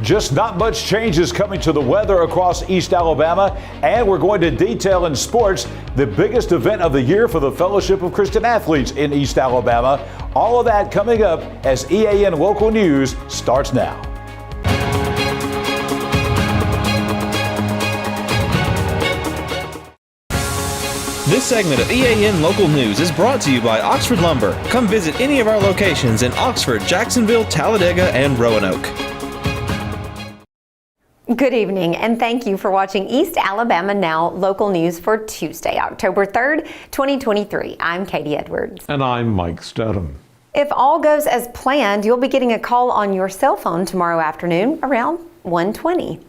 Just not much changes coming to the weather across East Alabama, and we're going to detail in sports the biggest event of the year for the Fellowship of Christian Athletes in East Alabama. All of that coming up as EAN Local News starts now. This segment of EAN Local News is brought to you by Oxford Lumber. Come visit any of our locations in Oxford, Jacksonville, Talladega, and Roanoke. Good evening, and thank you for watching East Alabama Now Local News for Tuesday, October 3rd, 2023. I'm Katie Edwards. And I'm Mike Stedham. If all goes as planned, you'll be getting a call on your cell phone tomorrow afternoon around 1:20.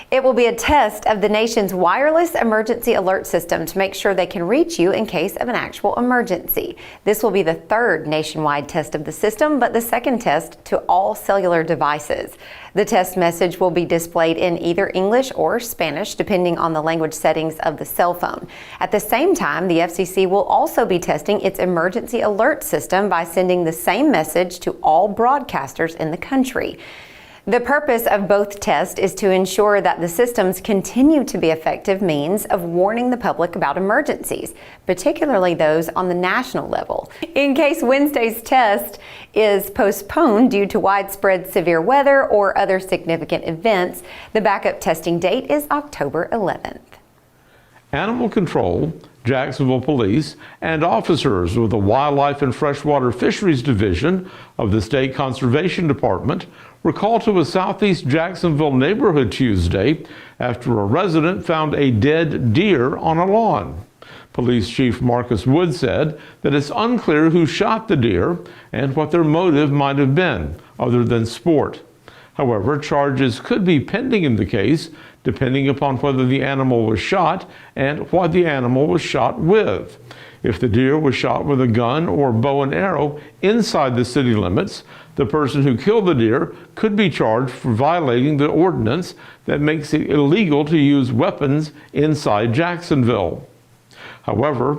It will be a test of the nation's wireless emergency alert system to make sure they can reach you in case of an actual emergency. This will be the third nationwide test of the system, but the second test to all cellular devices. The test message will be displayed in either English or Spanish, depending on the language settings of the cell phone. At the same time, the FCC will also be testing its emergency alert system by sending the same message to all broadcasters in the country. The purpose of both tests is to ensure that the systems continue to be effective means of warning the public about emergencies, particularly those on the national level. In case Wednesday's test is postponed due to widespread severe weather or other significant events, the backup testing date is October 11th. Animal Control, Jacksonville Police, and officers with the Wildlife and Freshwater Fisheries Division of the State Conservation Department were called to a southeast Jacksonville neighborhood Tuesday after a resident found a dead deer on a lawn. Police Chief Marcus Wood said that it's unclear who shot the deer and what their motive might have been, other than sport. However, charges could be pending in the case, depending upon whether the animal was shot and what the animal was shot with. If the deer was shot with a gun or bow and arrow inside the city limits, the person who killed the deer could be charged for violating the ordinance that makes it illegal to use weapons inside Jacksonville. However,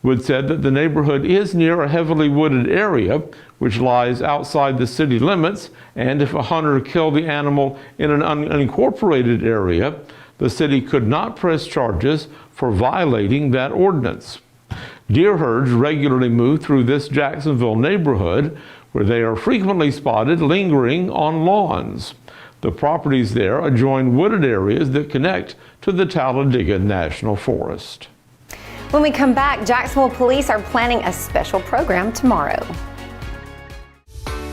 Wood said that the neighborhood is near a heavily wooded area, which lies outside the city limits, and if a hunter killed the animal in an unincorporated area, the city could not press charges for violating that ordinance. Deer herds regularly move through this Jacksonville neighborhood, where they are frequently spotted lingering on lawns. The properties there adjoin wooded areas that connect to the Talladega National Forest. When we come back, Jacksonville Police are planning a special program tomorrow.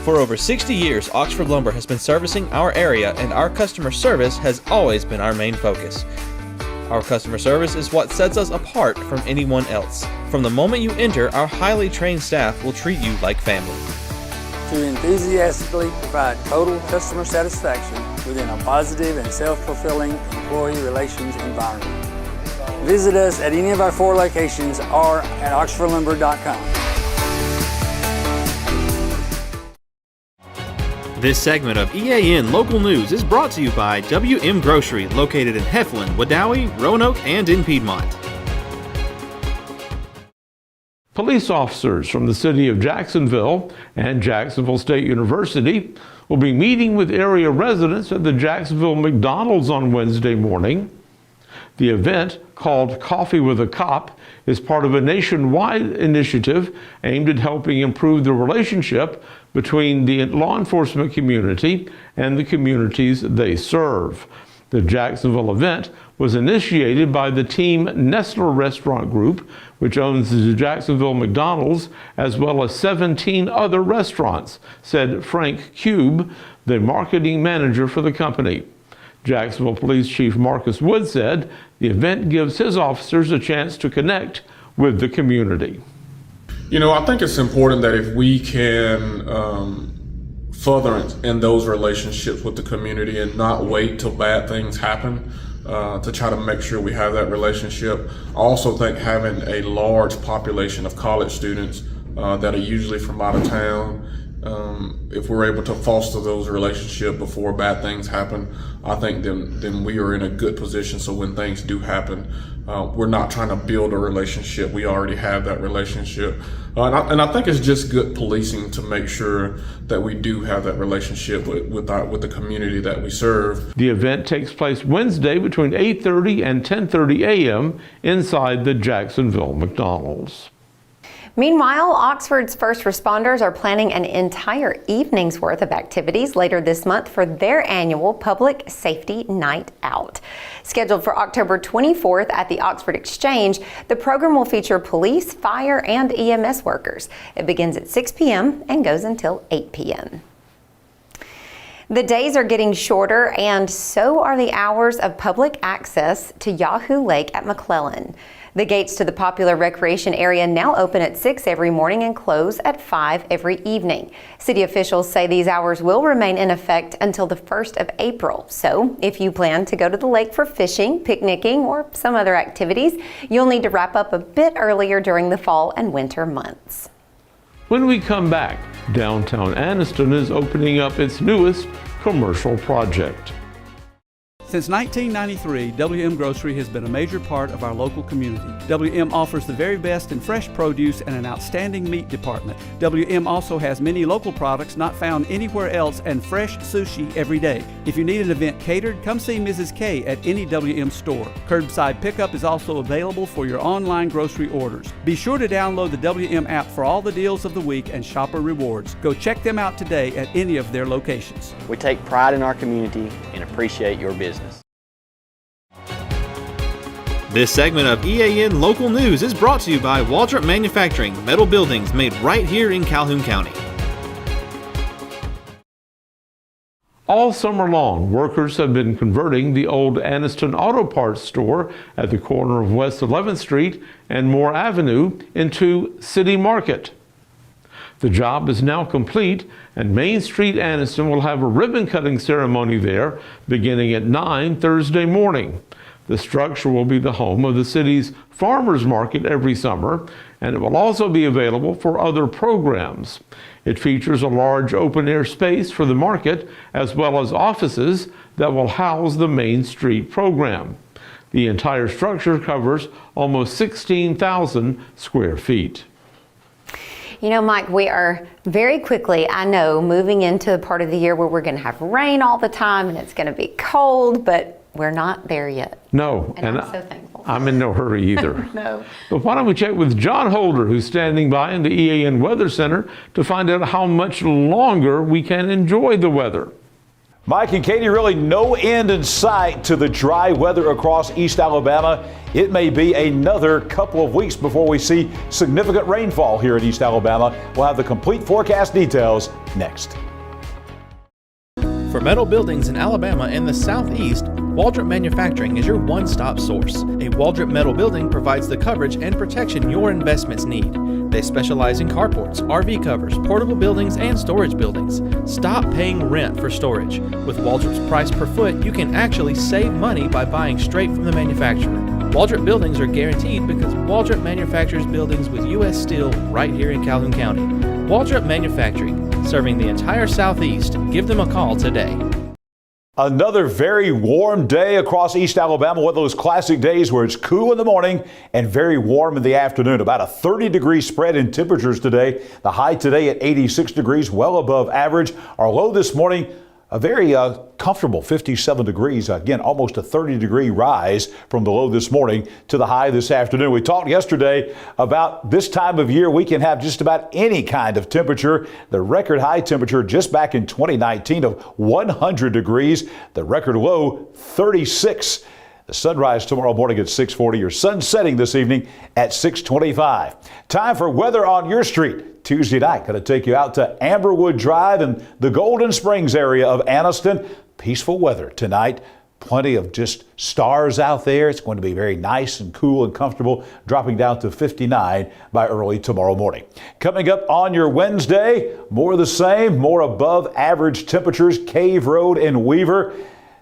For over 60 years, Oxford Lumber has been servicing our area, and our customer service has always been our main focus. Our customer service is what sets us apart from anyone else. From the moment you enter, our highly trained staff will treat you like family. To enthusiastically provide total customer satisfaction within a positive and self-fulfilling employee relations environment. Visit us at any of our 4 locations or at oxfordlumber.com. This segment of EAN Local News is brought to you by WM Grocery, located in Heflin, Wadowee, Roanoke, and in Piedmont. Police officers from the city of Jacksonville and Jacksonville State University will be meeting with area residents at the Jacksonville McDonald's on Wednesday morning. The event, called Coffee with a Cop, is part of a nationwide initiative aimed at helping improve the relationship between the law enforcement community and the communities they serve. The Jacksonville event was initiated by the Team Nestler Restaurant Group, which owns the Jacksonville McDonald's, as well as 17 other restaurants, said Frank Cube, the marketing manager for the company. Jacksonville Police Chief Marcus Wood said the event gives his officers a chance to connect with the community. You know, I think it's important that if we can further in those relationships with the community and not wait till bad things happen to try to make sure we have that relationship. I also think having a large population of college students that are usually from out of town if we're able to foster those relationships before bad things happen, I think then we are in a good position. So when things do happen, we're not trying to build a relationship. We already have that relationship. And I think it's just good policing to make sure that we do have that relationship with the community that we serve. The event takes place Wednesday between 8:30 and 10:30 a.m. inside the Jacksonville McDonald's. Meanwhile, Oxford's first responders are planning an entire evening's worth of activities later this month for their annual Public Safety Night Out. Scheduled for October 24th at the Oxford Exchange, the program will feature police, fire, and EMS workers. It begins at 6 p.m. and goes until 8 p.m. The days are getting shorter, and so are the hours of public access to Yahoo Lake at McClellan. The gates to the popular recreation area now open at 6 every morning and close at 5 every evening. City officials say these hours will remain in effect until the 1st of April. So if you plan to go to the lake for fishing, picnicking, or some other activities, you'll need to wrap up a bit earlier during the fall and winter months. When we come back, downtown Anniston is opening up its newest commercial project. Since 1993, WM Grocery has been a major part of our local community. WM offers the very best in fresh produce and an outstanding meat department. WM also has many local products not found anywhere else and fresh sushi every day. If you need an event catered, come see Mrs. K at any WM store. Curbside pickup is also available for your online grocery orders. Be sure to download the WM app for all the deals of the week and shopper rewards. Go check them out today at any of their locations. We take pride in our community and appreciate your business. This segment of EAN Local News is brought to you by Waldrop Manufacturing, metal buildings made right here in Calhoun County. All summer long, workers have been converting the old Anniston Auto Parts store at the corner of West 11th Street and Moore Avenue into City Market. The job is now complete, and Main Street Anniston will have a ribbon-cutting ceremony there beginning at 9 Thursday morning. The structure will be the home of the city's farmers market every summer, and it will also be available for other programs. It features a large open-air space for the market, as well as offices that will house the Main Street program. The entire structure covers almost 16,000 square feet. You know, Mike, we are very quickly, I know, moving into the part of the year where we're going to have rain all the time and it's going to be cold, but we're not there yet. No, and I'm so thankful. I'm in no hurry either. No. But why don't we check with John Holder, who's standing by in the EAN Weather Center, to find out how much longer we can enjoy the weather. Mike and Katie, really no end in sight to the dry weather across East Alabama. It may be another couple of weeks before we see significant rainfall here in East Alabama. We'll have the complete forecast details next. For metal buildings in Alabama and the Southeast, Waldrop Manufacturing is your one-stop source. A Waldrop metal building provides the coverage and protection your investments need. They specialize in carports, RV covers, portable buildings, and storage buildings. Stop paying rent for storage. With Waldrop's price per foot, you can actually save money by buying straight from the manufacturer. Waldrop buildings are guaranteed because Waldrop manufactures buildings with U.S. steel right here in Calhoun County. Waldrop Manufacturing, serving the entire Southeast. Give them a call today. Another very warm day across East Alabama, one of those classic days where it's cool in the morning and very warm in the afternoon. About a 30-degree spread in temperatures today. The high today at 86 degrees, well above average. Our low this morning, a very comfortable 57 degrees. Again, almost a 30-degree rise from the low this morning to the high this afternoon. We talked yesterday about this time of year we can have just about any kind of temperature. The record high temperature just back in 2019 of 100 degrees. The record low 36. The sunrise tomorrow morning at 6:40. Your sun setting this evening at 6:25. Time for weather on your street. Tuesday night, going to take you out to Amberwood Drive in the Golden Springs area of Anniston. Peaceful weather tonight. Plenty of just stars out there. It's going to be very nice and cool and comfortable, dropping down to 59 by early tomorrow morning. Coming up on your Wednesday, more of the same, more above average temperatures. Cave Road and Weaver.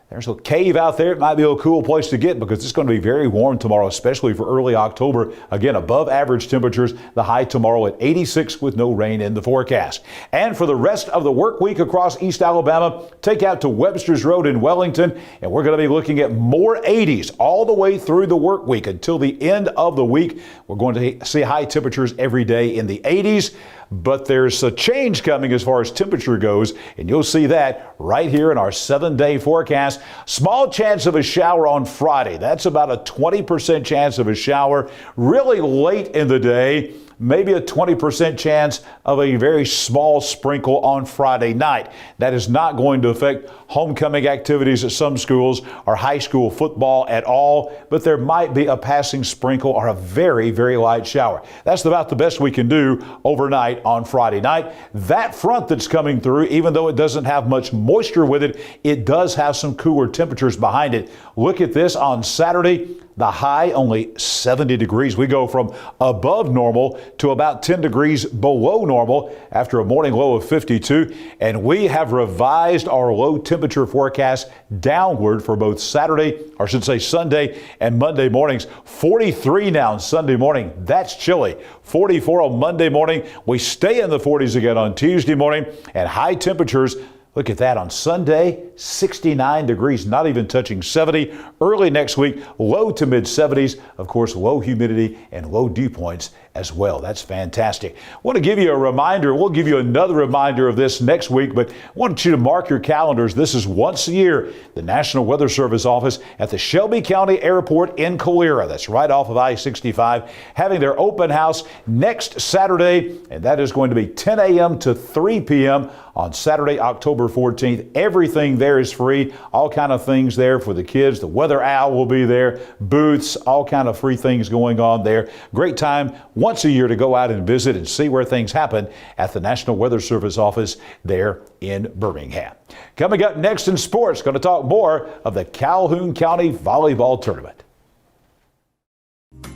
There's a cave out there. It might be a cool place to get because it's going to be very warm tomorrow, especially for early October. Again, above average temperatures. The high tomorrow at 86 with no rain in the forecast. And for the rest of the work week across East Alabama, take out to Webster's Road in Wellington, and we're going to be looking at more 80s all the way through the work week until the end of the week. We're going to see high temperatures every day in the 80s. But there's a change coming as far as temperature goes, and you'll see that right here in our 7-day forecast. Small chance of a shower on Friday. That's about a 20% chance of a shower. Really late in the day, maybe a 20% chance of a very small sprinkle on Friday night. That is not going to affect homecoming activities at some schools or high school football at all, but there might be a passing sprinkle or a very, very light shower. That's about the best we can do overnight on Friday night. That front that's coming through, even though it doesn't have much moisture with it, it does have some cooler temperatures behind it. Look at this on Saturday. The high only 70 degrees. We go from above normal to about 10 degrees below normal after a morning low of 52. And we have revised our low temperature forecast downward for both Saturday, or I should say Sunday and Monday mornings. 43 now on Sunday morning. That's chilly. 44 on Monday morning. We stay in the 40s again on Tuesday morning, and high temperatures. Look at that on Sunday, 69 degrees, not even touching 70. Early next week, low to mid 70s. Of course, low humidity and low dew points as well. That's fantastic. I want to give you a reminder. We'll give you another reminder of this next week, but I want you to mark your calendars. This is once a year, the National Weather Service office at the Shelby County Airport in Calera. That's right off of I-65, having their open house next Saturday, and that is going to be 10 a.m. to 3 p.m. on Saturday, October 14th. Everything there is free. All kind of things there for the kids. The weather owl will be there. Booths, all kind of free things going on there. Great time once a year to go out and visit and see where things happen at the National Weather Service office there in Birmingham. Coming up next in sports, going to talk more of the Calhoun County Volleyball Tournament.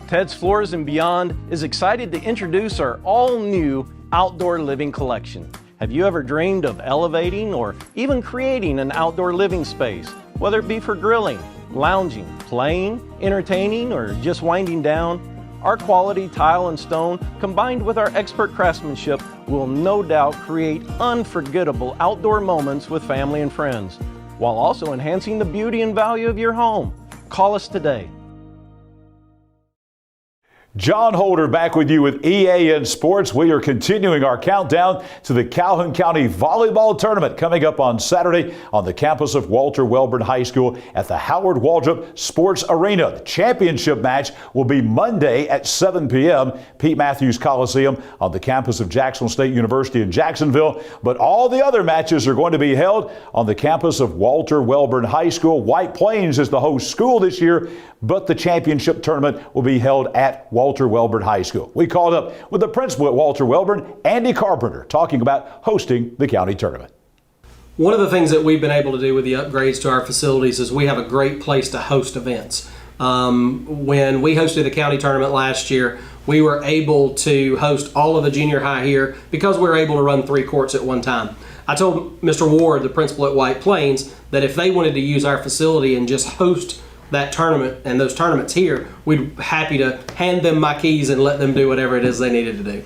Ted's Floors and Beyond is excited to introduce our all-new outdoor living collection. Have you ever dreamed of elevating or even creating an outdoor living space, whether it be for grilling, lounging, playing, entertaining, or just winding down? Our quality tile and stone, combined with our expert craftsmanship, will no doubt create unforgettable outdoor moments with family and friends, while also enhancing the beauty and value of your home. Call us today. John Holder back with you with EAN Sports. We are continuing our countdown to the Calhoun County Volleyball Tournament coming up on Saturday on the campus of Walter Wellborn High School at the Howard Waldrop Sports Arena. The championship match will be Monday at 7 p.m. Pete Matthews Coliseum on the campus of Jacksonville State University in Jacksonville. But all the other matches are going to be held on the campus of Walter Wellborn High School. White Plains is the host school this year, but the championship tournament will be held at Walter Wellborn High School. We called up with the principal at Walter Wellborn, Andy Carpenter, talking about hosting the county tournament. One of the things that we've been able to do with the upgrades to our facilities is we have a great place to host events. When we hosted the county tournament last year, we were able to host all of the junior high here because we were able to run 3 courts at one time. I told Mr. Ward, the principal at White Plains, that if they wanted to use our facility and just host that tournament and those tournaments here, we'd be happy to hand them my keys and let them do whatever it is they needed to do.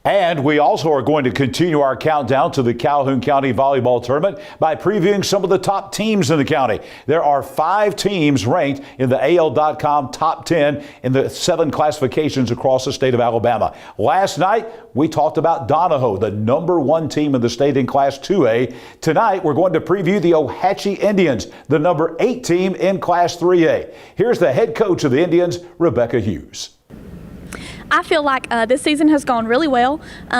And we also are going to continue our countdown to the Calhoun County Volleyball Tournament by previewing some of the top teams in the county. There are 5 teams ranked in the AL.com top 10 in the 7 classifications across the state of Alabama. Last night, we talked about Donahoe, the #1 team in the state in Class 2A. Tonight, we're going to preview the Ohatchee Indians, the #8 team in Class 3A. Here's the head coach of the Indians, Rebecca Hughes. I feel like this season has gone really well.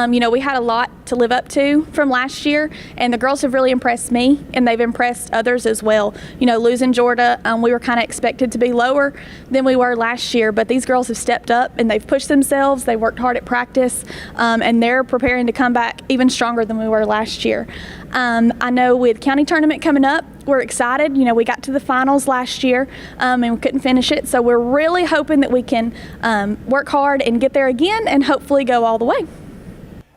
We had a lot to live up to from last year, and the girls have really impressed me, and they've impressed others as well. Losing Jordan, we were kind of expected to be lower than we were last year, but these girls have stepped up and they've pushed themselves. They worked hard at practice, and they're preparing to come back even stronger than we were last year. I know with county tournament coming up, we're excited. We got to the finals last year and we couldn't finish it, so we're really hoping that we can work hard and get there again and hopefully go all the way.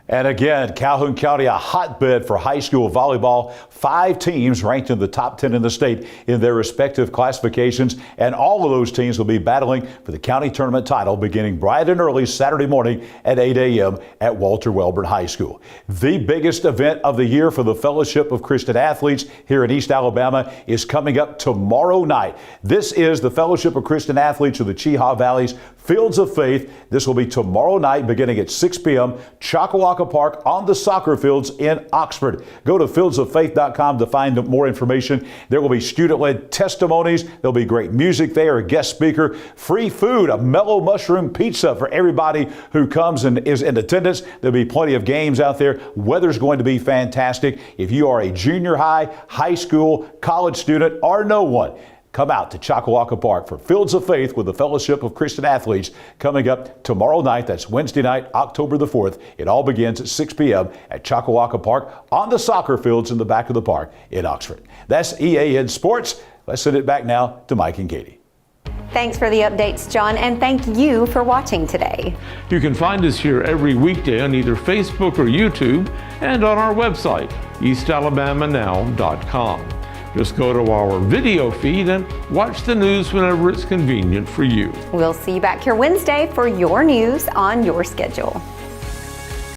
And again, Calhoun County, a hotbed for high school volleyball. 5 teams ranked in the top 10 in the state in their respective classifications, and all of those teams will be battling for the county tournament title beginning bright and early Saturday morning at 8 a.m. at Walter Welborn High School. The biggest event of the year for the Fellowship of Christian Athletes here in East Alabama is coming up tomorrow night. This is the Fellowship of Christian Athletes of the Chehaw Valley's Fields of Faith. This will be tomorrow night beginning at 6 p.m. Choccolocca Park on the soccer fields in Oxford. Go to fieldsoffaith.com to find more information. There will be student-led testimonies. There'll be great music there, a guest speaker, free food, a mellow mushroom pizza for everybody who comes and is in attendance. There'll be plenty of games out there. Weather's going to be fantastic. If you are a junior high, high school, college student, or no one, come out to Choccolocca Park for Fields of Faith with the Fellowship of Christian Athletes coming up tomorrow night. That's Wednesday night, October the 4th. It all begins at 6 p.m. at Choccolocca Park on the soccer fields in the back of the park in Oxford. That's EAN Sports. Let's send it back now to Mike and Katie. Thanks for the updates, John, and thank you for watching today. You can find us here every weekday on either Facebook or YouTube and on our website, eastalabamanow.com. Just go to our video feed and watch the news whenever it's convenient for you. We'll see you back here Wednesday for your news on your schedule.